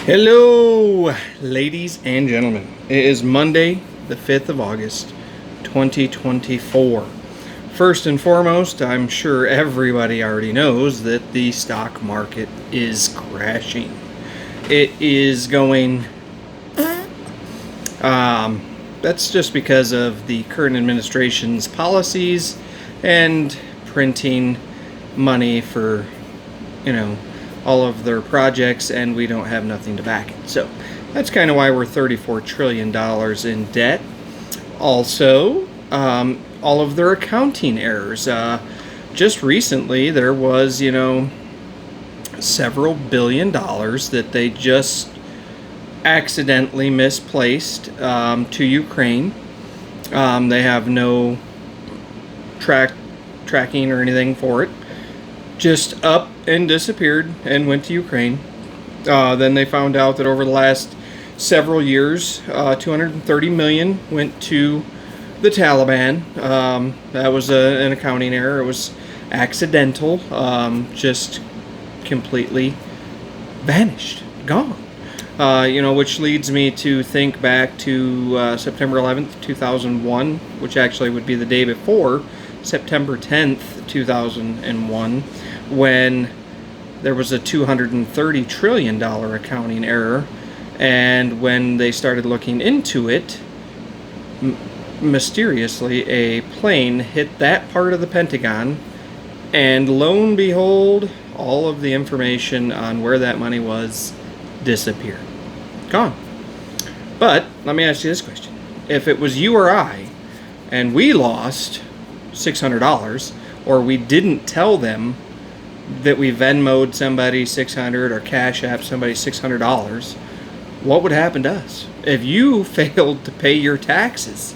Hello, ladies and gentlemen. It is Monday, the 5th of August, 2024. First and foremost, I'm sure everybody already knows that the stock market is crashing. It is going... that's just because of the current administration's policies and printing money for, all of their projects, and we don't have nothing to back it. So that's kind of why we're $34 trillion in debt. Also, all of their accounting errors. Just recently, there was, several $billion that they just accidentally misplaced to Ukraine. They have no tracking or anything for it. Just up and disappeared and went to Ukraine. Then they found out that over the last several years, 230 million went to the Taliban. That was an accounting error. It was accidental. Just completely vanished, gone. Which leads me to think back to September 11th, 2001, which actually would be the day before September 10th, 2001, when there was a $230 trillion accounting error, and when they started looking into it, mysteriously a plane hit that part of the Pentagon, and lo and behold, all of the information on where that money was disappeared. Gone. But let me ask you this question. If it was you or I, and we lost $600, or we didn't tell them that we Venmo'd somebody $600 or Cash App somebody $600, what would happen to us? If you failed to pay your taxes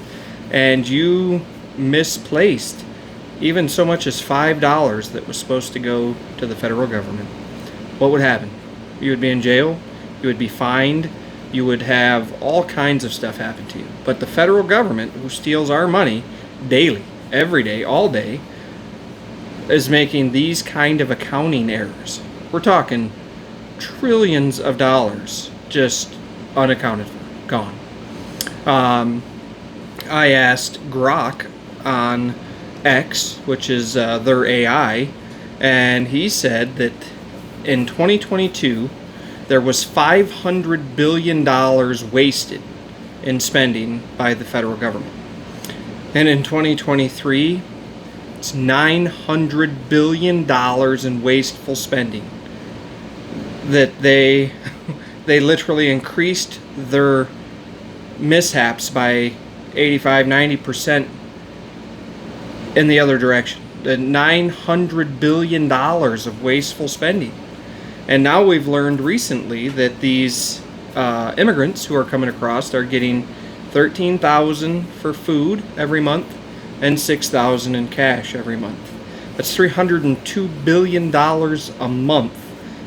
and you misplaced even so much as $5 that was supposed to go to the federal government, what would happen? You would be in jail, you would be fined, you would have all kinds of stuff happen to you. But the federal government, who steals our money daily, every day, all day, is making these kind of accounting errors. We're talking trillions of dollars just unaccounted for, gone. I asked Grok on X, which is their AI, and he said that in 2022 there was $500 billion wasted in spending by the federal government. And in 2023, it's $900 billion in wasteful spending. That they literally increased their mishaps by 85-90% in the other direction. The $900 billion of wasteful spending. And now we've learned recently that these immigrants who are coming across are getting $13,000 for food every month and $6,000 in cash every month. That's $302 billion a month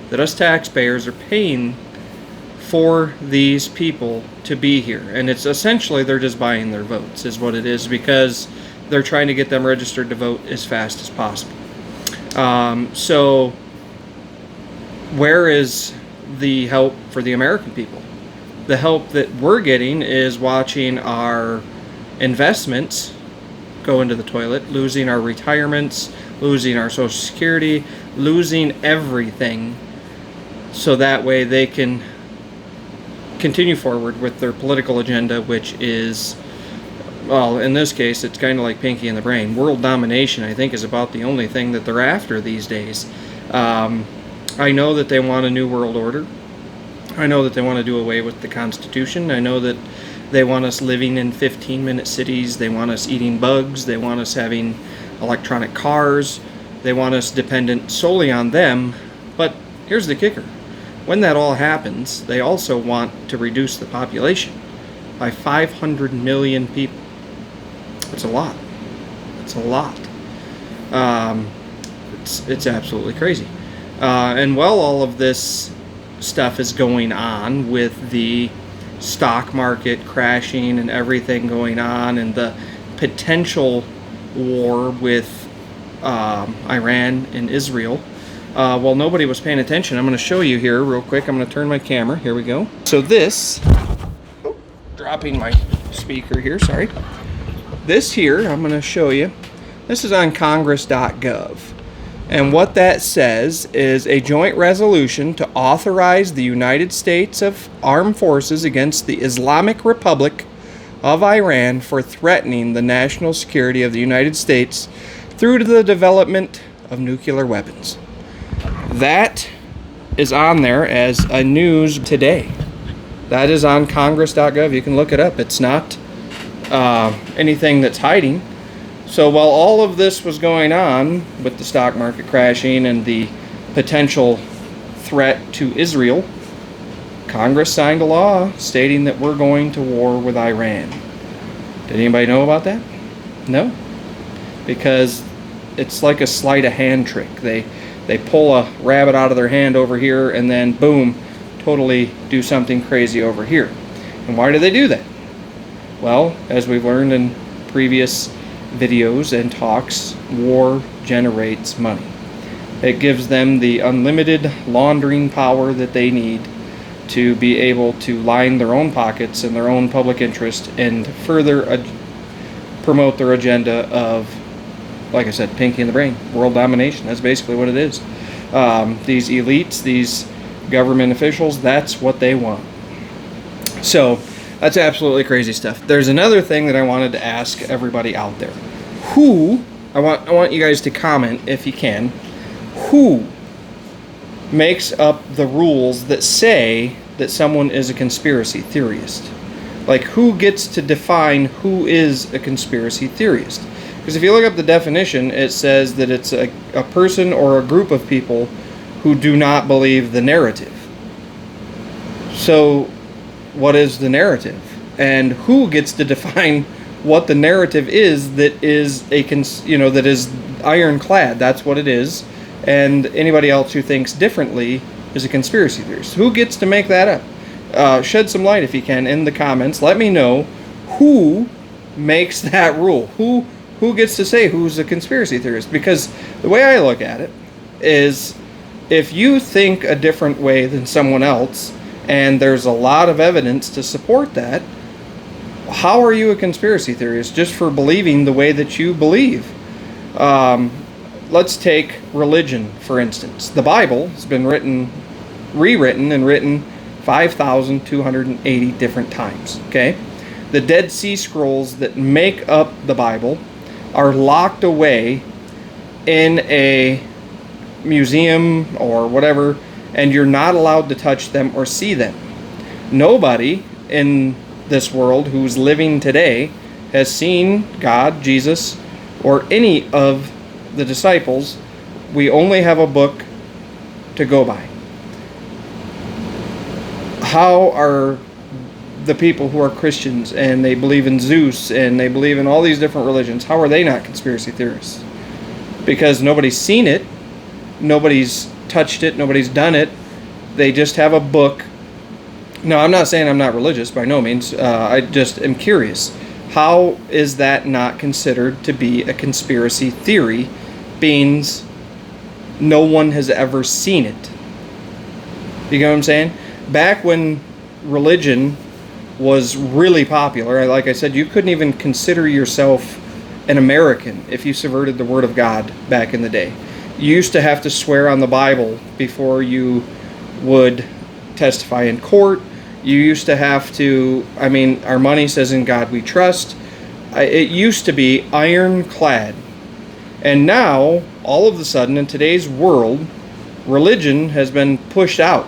that us taxpayers are paying for these people to be here. And it's essentially they're just buying their votes is what it is, because they're trying to get them registered to vote as fast as possible. So where is the help for the American people? The help that we're getting is watching our investments go into the toilet, losing our retirements, losing our Social Security, losing everything, so that way they can continue forward with their political agenda, which is, well, in this case, it's kind of like Pinky in the Brain. World domination, I think, is about the only thing that they're after these days. I know that they want a new world order. I know that they want to do away with the Constitution. I know that they want us living in 15-minute cities. They want us eating bugs. They want us having electronic cars. They want us dependent solely on them. But here's the kicker. When that all happens, they also want to reduce the population by 500 million people. That's a lot. It's a lot. It's absolutely crazy. And while all of this stuff is going on with the stock market crashing and everything going on, and the potential war with Iran and Israel, Well, nobody was paying attention. I'm going to show you here real quick. I'm going to turn my camera. Here we go. So this, dropping my speaker here, sorry. This here, I'm going to show you. This is on congress.gov. And what that says is a joint resolution to authorize the United States of Armed Forces against the Islamic Republic of Iran for threatening the national security of the United States through to the development of nuclear weapons. That is on there as a news today. That is on congress.gov. You can look it up. It's not anything that's hiding. So while all of this was going on with the stock market crashing and the potential threat to Israel, Congress signed a law stating that we're going to war with Iran. Did anybody know about that? No? Because it's like a sleight of hand trick. They pull a rabbit out of their hand over here and then boom, totally do something crazy over here. And why do they do that? Well, as we've learned in previous videos and talks, war generates money. It gives them the unlimited laundering power that they need to be able to line their own pockets and their own public interest and further promote their agenda of, like I said, pinky in the brain, world domination. That's basically what it is. These elites, these government officials, that's what they want. So that's absolutely crazy stuff. There's another thing that I wanted to ask everybody out there. I want you guys to comment if you can. Who makes up the rules that say that someone is a conspiracy theorist? Like, who gets to define who is a conspiracy theorist? Because if you look up the definition, it says that it's a person or a group of people who do not believe the narrative. So what is the narrative? And who gets to define what the narrative is that is that is ironclad? That's what it is. And anybody else who thinks differently is a conspiracy theorist. Who gets to make that up? Shed some light if you can in the comments. Let me know who makes that rule. Who gets to say who's a conspiracy theorist? Because the way I look at it is, if you think a different way than someone else, and there's a lot of evidence to support that, how are you a conspiracy theorist just for believing the way that you believe? Let's take religion, for instance. The Bible has been rewritten and written 5,280 different times, okay? The Dead Sea Scrolls that make up the Bible are locked away in a museum or whatever, and you're not allowed to touch them or see them. Nobody in this world who's living today has seen God, Jesus, or any of the disciples. We only have a book to go by. How are the people who are Christians and they believe in Zeus and they believe in all these different religions, how are they not conspiracy theorists? Because nobody's seen it, nobody's touched it, nobody's done it. They just have a book. No, I'm not saying I'm not religious, by no means. I just am curious. How is that not considered to be a conspiracy theory, being no one has ever seen it? You get what I'm saying? Back when religion was really popular, like I said, you couldn't even consider yourself an American if you subverted the Word of God back in the day. You used to have to swear on the Bible before you would testify in court. You used to have to, our money says in God we trust. It used to be ironclad. And now, all of a sudden, in today's world, religion has been pushed out.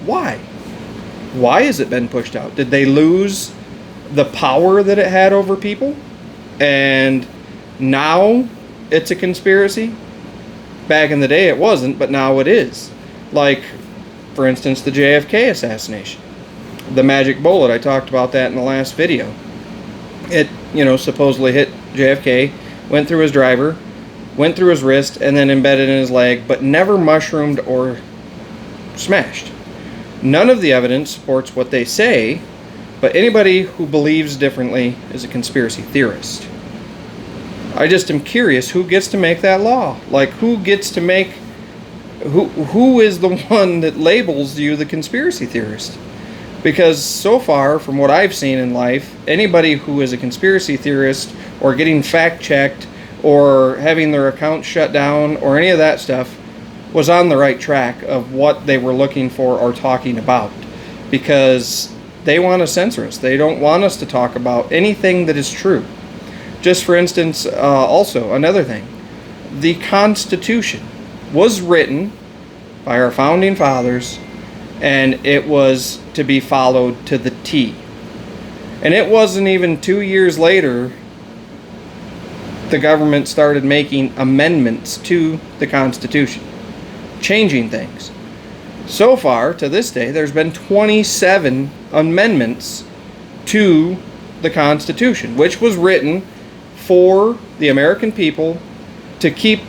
Why? Why has it been pushed out? Did they lose the power that it had over people? And now it's a conspiracy? Back in the day it wasn't, but now it is. Like, for instance, the JFK assassination. The magic bullet, I talked about that in the last video. It, supposedly hit JFK, went through his driver, went through his wrist, and then embedded in his leg, but never mushroomed or smashed. None of the evidence supports what they say, but anybody who believes differently is a conspiracy theorist. I just am curious, who gets to make that law? Like, who gets to make who is the one that labels you the conspiracy theorist? Because so far, from what I've seen in life, anybody who is a conspiracy theorist or getting fact-checked or having their account shut down or any of that stuff was on the right track of what they were looking for or talking about. Because they want to censor us. They don't want us to talk about anything that is true. Just for instance, also another thing, the Constitution was written by our founding fathers, and it was to be followed to the T. And it wasn't even 2 years later the government started making amendments to the Constitution, changing things. So far, to this day, there's been 27 amendments to the Constitution, which was written for the American people to keep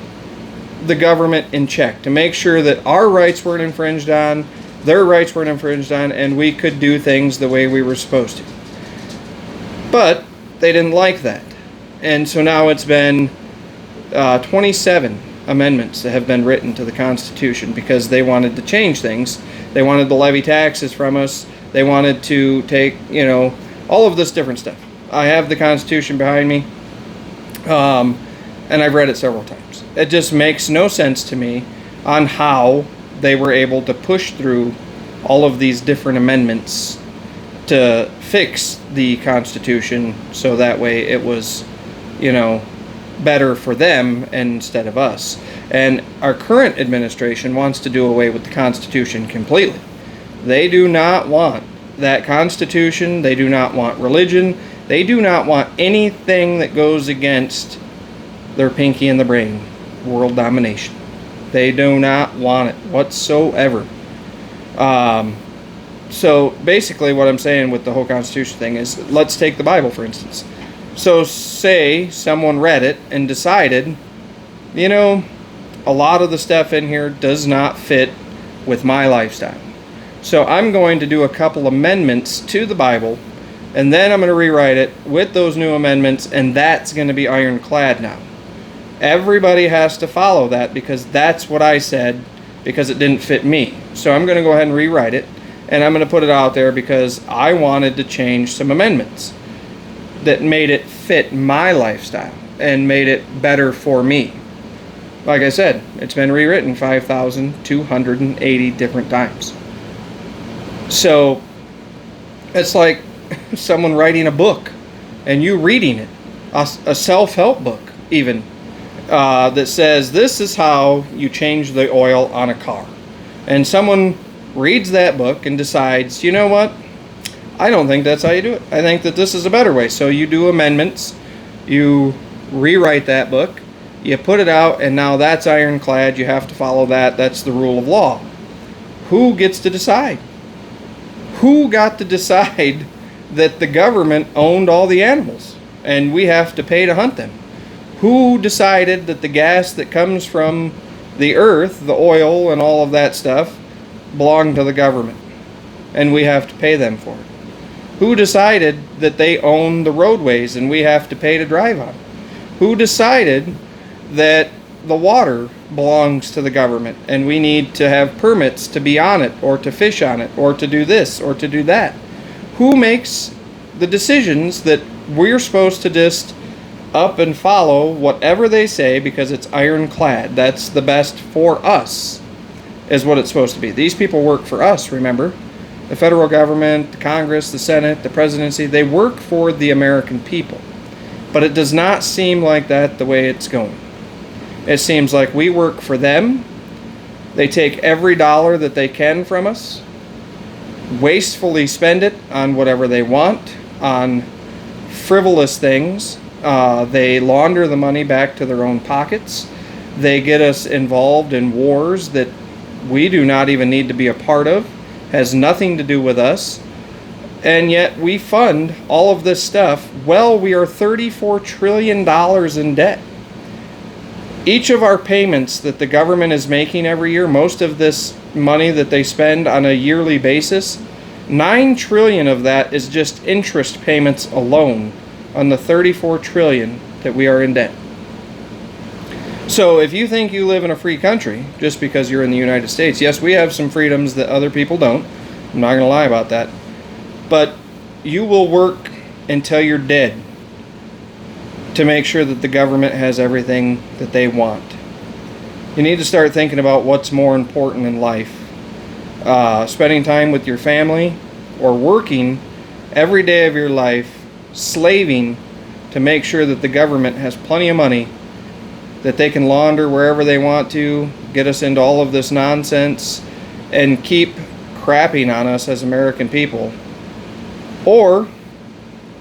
the government in check, to make sure that our rights weren't infringed on, their rights weren't infringed on, and we could do things the way we were supposed to. But they didn't like that. And so now it's been 27 amendments that have been written to the Constitution because they wanted to change things. They wanted to levy taxes from us. They wanted to take, all of this different stuff. I have the Constitution behind me, and I've read it several times. It just makes no sense to me on how they were able to push through all of these different amendments to fix the Constitution so that way it was, better for them instead of us. And our current administration wants to do away with the Constitution completely. They do not want that Constitution. They do not want religion. They do not want anything that goes against their pinky in the brain, world domination. They do not want it whatsoever. So basically what I'm saying with the whole Constitution thing is, let's take the Bible for instance. So say someone read it and decided, a lot of the stuff in here does not fit with my lifestyle. So I'm going to do a couple amendments to the Bible, and then I'm going to rewrite it with those new amendments, and that's going to be ironclad now. Everybody has to follow that because that's what I said because it didn't fit me. So I'm going to go ahead and rewrite it, and I'm going to put it out there because I wanted to change some amendments that made it fit my lifestyle and made it better for me. Like I said, it's been rewritten 5,280 different times. So it's like someone writing a book and you reading it, a self-help book even, that says this is how you change the oil on a car. And someone reads that book and decides, you know what? I don't think that's how you do it. I think that this is a better way. So you do amendments, you rewrite that book, you put it out, and now that's ironclad. You have to follow that. That's the rule of law. Who gets to decide? Who got to decide that the government owned all the animals and we have to pay to hunt them? Who decided that the gas that comes from the earth, the oil and all of that stuff, belonged to the government and we have to pay them for it? Who decided that they own the roadways and we have to pay to drive on? Who decided that the water belongs to the government and we need to have permits to be on it or to fish on it or to do this or to do that? Who makes the decisions that we're supposed to just up and follow whatever they say because it's ironclad? That's the best for us, is what it's supposed to be. These people work for us, remember? The federal government, the Congress, the Senate, the presidency, they work for the American people. But it does not seem like that the way it's going. It seems like we work for them. They take every dollar that they can from us, wastefully spend it on whatever they want, on frivolous things. They launder the money back to their own pockets. They get us involved in wars that we do not even need to be a part of, has nothing to do with us, and yet we fund all of this stuff. Well, we are $34 trillion in debt. Each of our payments that the government is making every year, most of this money that they spend on a yearly basis, $9 trillion of that is just interest payments alone on the $34 trillion that we are in debt. So if you think you live in a free country just because you're in the United States, yes, we have some freedoms that other people don't. I'm not going to lie about that. But you will work until you're dead to make sure that the government has everything that they want. You need to start thinking about what's more important in life. Spending time with your family, or working every day of your life, slaving to make sure that the government has plenty of money that they can launder wherever they want to, get us into all of this nonsense, and keep crapping on us as American people. Or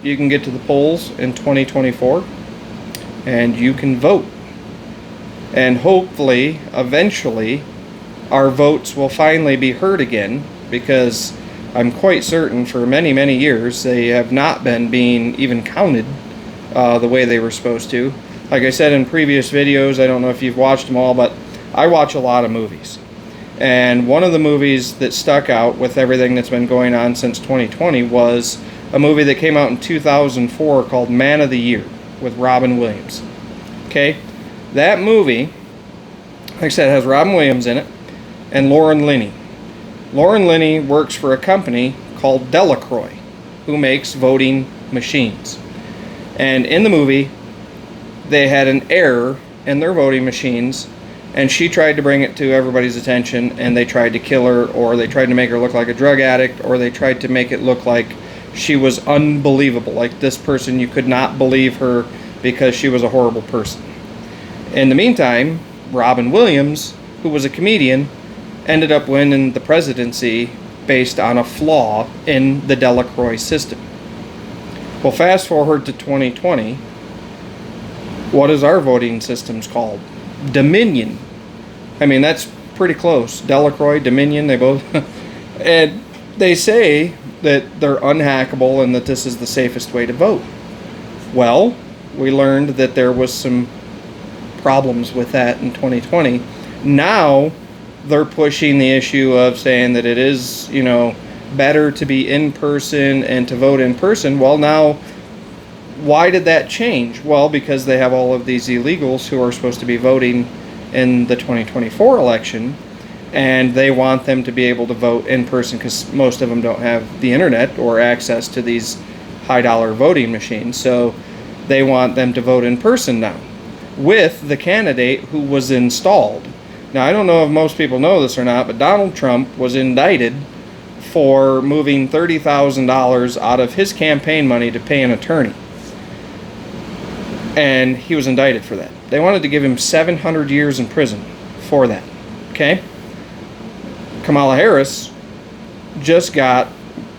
you can get to the polls in 2024 and you can vote. And hopefully, eventually, our votes will finally be heard again, because I'm quite certain for many, many years they have not been being even counted the way they were supposed to. Like I said in previous videos, I don't know if you've watched them all, but I watch a lot of movies. And one of the movies that stuck out with everything that's been going on since 2020 was a movie that came out in 2004 called Man of the Year with Robin Williams. Okay? That movie, like I said, has Robin Williams in it and Lauren Linney. Lauren Linney works for a company called Delacroix, who makes voting machines. And in the movie, they had an error in their voting machines, and she tried to bring it to everybody's attention, and they tried to kill her, or they tried to make her look like a drug addict, or they tried to make it look like she was unbelievable. Like, this person, you could not believe her because she was a horrible person. In the meantime, Robin Williams, who was a comedian, ended up winning the presidency based on a flaw in the Delacroix system. Well, fast forward to 2020. What is our voting systems called? Dominion. I mean, that's pretty close. Delacroix, Dominion, they both... And they say that they're unhackable and that this is the safest way to vote. Well, we learned that there was some problems with that in 2020. Now they're pushing the issue of saying that it is, better to be in person and to vote in person. Well, now, why did that change? Well, because they have all of these illegals who are supposed to be voting in the 2024 election, and they want them to be able to vote in person because most of them don't have the internet or access to these high-dollar voting machines. So they want them to vote in person now with the candidate who was installed. Now, I don't know if most people know this or not, but Donald Trump was indicted for moving $30,000 out of his campaign money to pay an attorney. And he was indicted for that. They wanted to give him 700 years in prison for that. Okay? Kamala Harris just got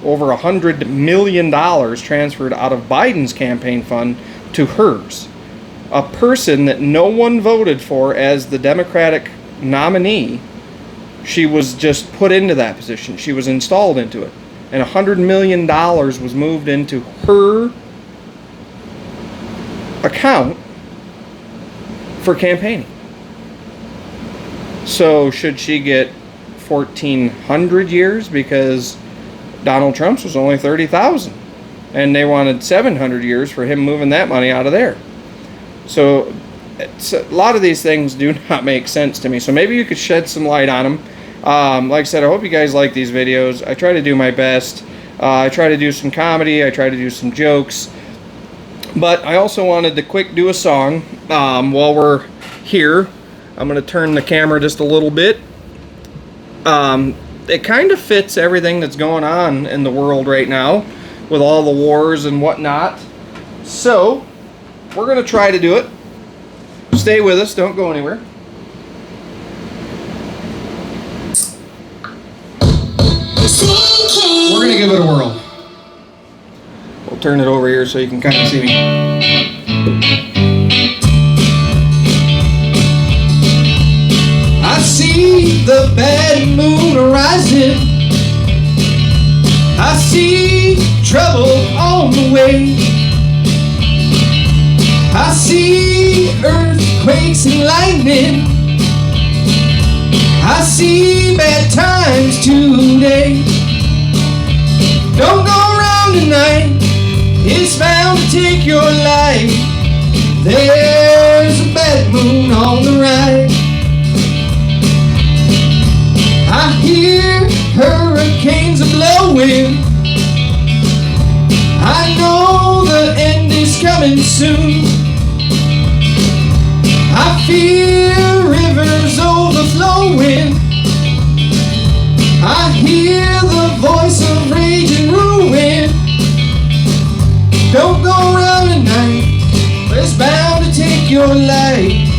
over $100 million transferred out of Biden's campaign fund to hers. A person that no one voted for as the Democratic nominee, she was just put into that position. She was installed into it. And $100 million was moved into her account for campaigning. So should she get 1,400 years because Donald Trump's was only 30,000 and they wanted 700 years for him moving that money out of there? So a lot of these things do not make sense to me. So maybe you could shed some light on them. Like I said, I hope you guys like these videos. I try to do my best. I try to do some comedy. I try to do some jokes. But I also wanted to do a song while we're here. I'm going to turn the camera just a little bit. It kind of fits everything that's going on in the world right now with all the wars and whatnot. So we're going to try to do it. Stay with us. Don't go anywhere. We're going to give it a whirl. We'll turn it over here so you can kind of see me. I see the bad moon rising. I see trouble on the way. I see earthquakes and lightning. I see bad times today. Don't go around tonight. It's bound to take your life. There's a a bad moon on the right. I hear hurricanes are blowing. I know the end is coming soon. I feel rivers overflowing. I hear the voice of rage and ruin. Don't go around at night, it's bound to take your life.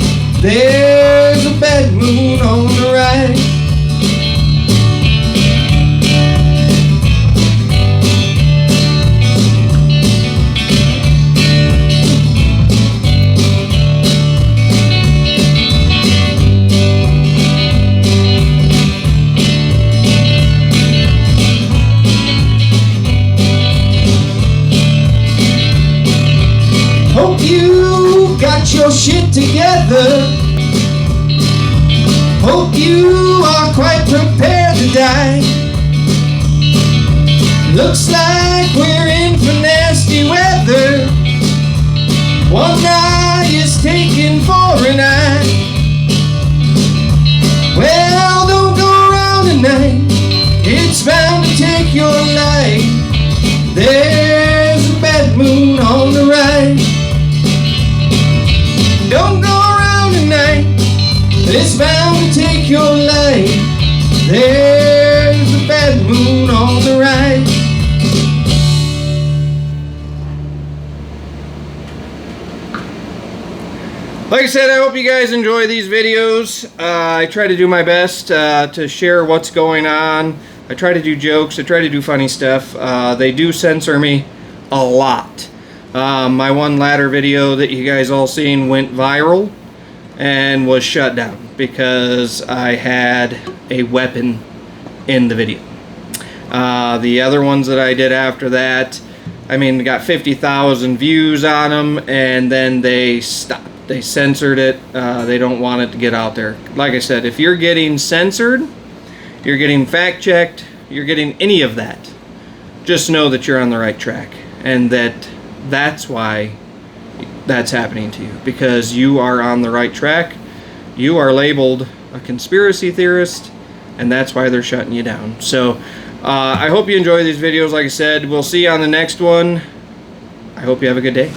There's a bad moon on the right. Hope you got your shit together. Hope you are quite prepared to die. Looks like we're in for nasty weather. One eye is taken for an eye. Well, don't go around tonight, it's bound to take your life. There's a bad moon on the right. Don't go around tonight, it's bound to take your life. There's a bad moon on the right. Like I said, I hope you guys enjoy these videos. I try to do my best to share what's going on. I try to do jokes, I try to do funny stuff. They do censor me a lot. My one ladder video that you guys all seen went viral and was shut down because I had a weapon in the video. The other ones that I did after that, I mean, got 50,000 views on them, and then they stopped. They censored it. They don't want it to get out there. Like I said, if you're getting censored, you're getting fact-checked, you're getting any of that, just know that you're on the right track, and that's why that's happening to you, because you are on the right track. You are labeled a conspiracy theorist, and that's why they're shutting you down. So I hope you enjoy these videos. Like I said, we'll see you on the next one. I hope you have a good day.